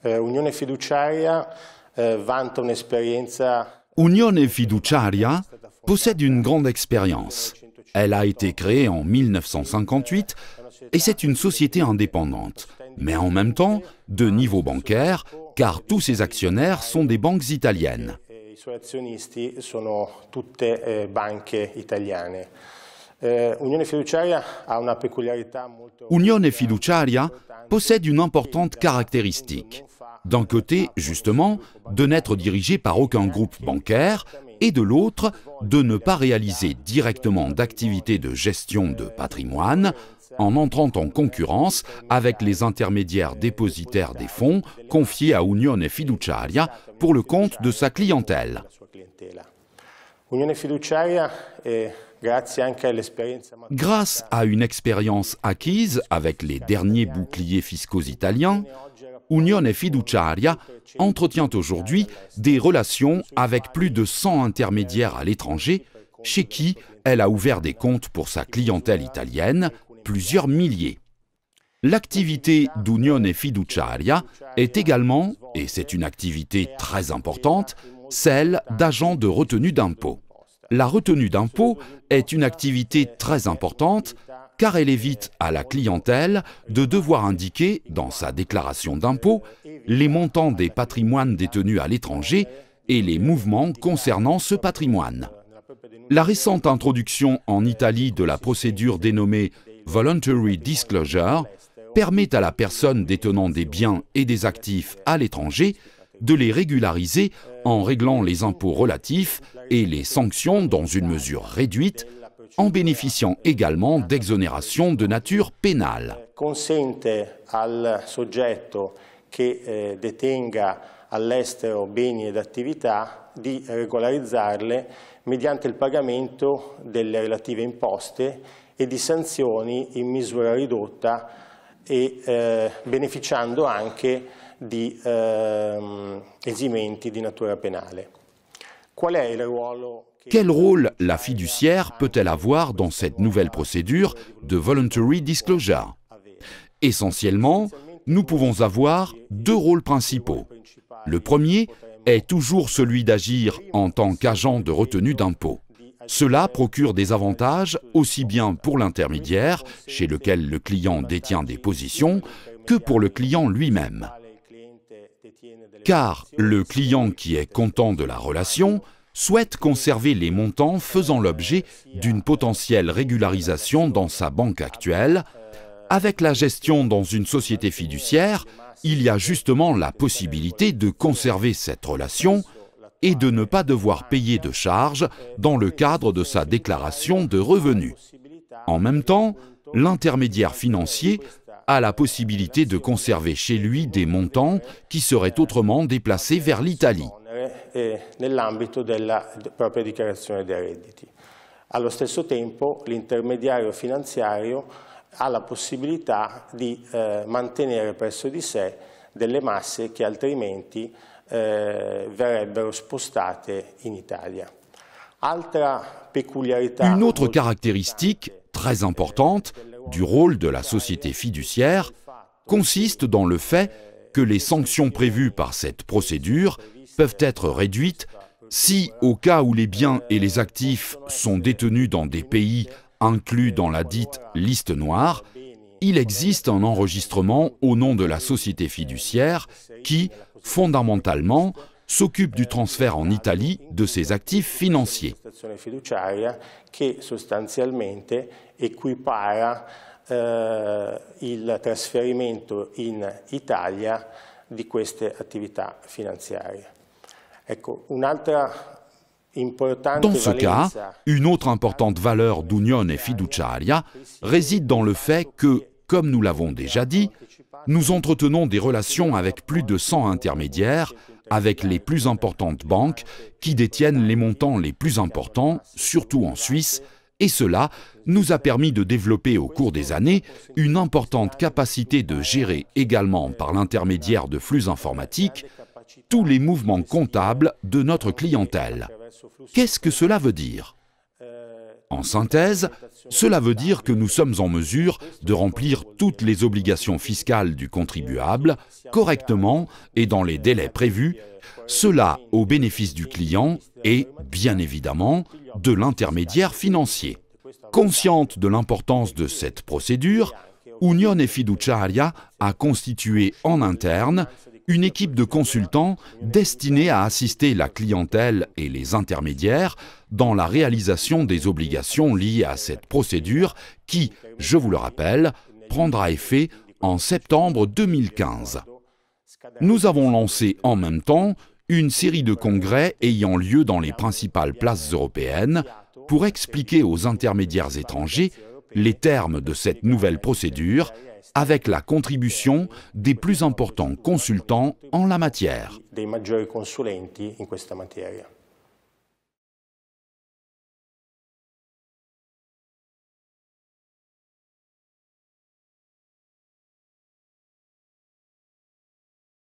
Unione Fiduciaria vanta un'esperienza. Unione Fiduciaria possède une grande expérience. Elle a été créée en 1958 et c'est une société indépendante, mais en même temps de niveau bancaire, car tous ses actionnaires sont des banques italiennes. I suoi azionisti sono tutte banche italiane. Unione Fiduciaria ha una peculiarità molto. Unione Fiduciaria possède une importante caractéristique. D'un côté, justement, de n'être dirigé par aucun groupe bancaire, et de l'autre, de ne pas réaliser directement d'activités de gestion de patrimoine, en entrant en concurrence avec les intermédiaires dépositaires des fonds confiés à Unione Fiduciaria pour le compte de sa clientèle. Unione Fiduciaria, grâce à une expérience acquise avec les derniers boucliers fiscaux italiens, Unione Fiduciaria entretient aujourd'hui des relations avec plus de 100 intermédiaires à l'étranger, chez qui elle a ouvert des comptes pour sa clientèle italienne, plusieurs milliers. L'activité d'Unione Fiduciaria est également, et c'est une activité très importante, celle d'agent de retenue d'impôt. La retenue d'impôt est une activité très importante car elle évite à la clientèle de devoir indiquer dans sa déclaration d'impôt les montants des patrimoines détenus à l'étranger et les mouvements concernant ce patrimoine. La récente introduction en Italie de la procédure dénommée Voluntary Disclosure permet à la personne détenant des biens et des actifs à l'étranger de les régulariser en réglant les impôts relatifs et les sanctions dans une mesure réduite, en bénéficiant également d'exonérations de nature pénale. Consente al soggetto che detenga all'estero beni ed attività di regolarizzarle mediante il pagamento delle relative imposte e di sanzioni in misura ridotta e beneficiando anche di esimenti di natura penale. Qual è il ruolo? Quel rôle la fiduciaire peut-elle avoir dans cette nouvelle procédure de Voluntary Disclosure? Essentiellement, nous pouvons avoir deux rôles principaux. Le premier est toujours celui d'agir en tant qu'agent de retenue d'impôt. Cela procure des avantages aussi bien pour l'intermédiaire, chez lequel le client détient des positions, que pour le client lui-même. Car le client qui est content de la relation souhaite conserver les montants faisant l'objet d'une potentielle régularisation dans sa banque actuelle. Avec la gestion dans une société fiduciaire, il y a justement la possibilité de conserver cette relation et de ne pas devoir payer de charges dans le cadre de sa déclaration de revenus. En même temps, l'intermédiaire financier a la possibilité de conserver chez lui des montants qui seraient autrement déplacés vers l'Italie. Nell'ambito della propria dichiarazione dei redditi. Allo stesso tempo l'intermediario finanziario ha la possibilità di mantenere presso di sé delle masse che altrimenti verrebbero spostate in Italia. Une autre caractéristique très importante du rôle de la société fiduciaire consiste dans le fait que les sanctions prévues par cette procédure peuvent être réduites si, au cas où les biens et les actifs sont détenus dans des pays inclus dans la dite liste noire, il existe un enregistrement au nom de la société fiduciaire qui, fondamentalement, s'occupe du transfert en Italie de ses actifs financiers. Che sostanzialmente equipara il trasferimento in Italia di queste attività finanziarie. Ecco, dans ce cas, une autre importante valeur d'Unione Fiduciaria réside dans le fait que, comme nous l'avons déjà dit, nous entretenons des relations avec plus de 100 intermédiaires, avec les plus importantes banques qui détiennent les montants les plus importants, surtout en Suisse, et cela nous a permis de développer au cours des années une importante capacité de gérer également par l'intermédiaire de flux informatiques tous les mouvements comptables de notre clientèle. Qu'est-ce que cela veut dire? En synthèse, cela veut dire que nous sommes en mesure de remplir toutes les obligations fiscales du contribuable correctement et dans les délais prévus, cela au bénéfice du client et, bien évidemment, de l'intermédiaire financier. Consciente de l'importance de cette procédure, Unione Fiduciaria a constitué en interne une équipe de consultants destinée à assister la clientèle et les intermédiaires dans la réalisation des obligations liées à cette procédure qui, je vous le rappelle, prendra effet en septembre 2015. Nous avons lancé en même temps une série de congrès ayant lieu dans les principales places européennes pour expliquer aux intermédiaires étrangers les termes de cette nouvelle procédure avec la contribution des plus importants consultants en la matière. Dei maggiori consulenti in questa materia.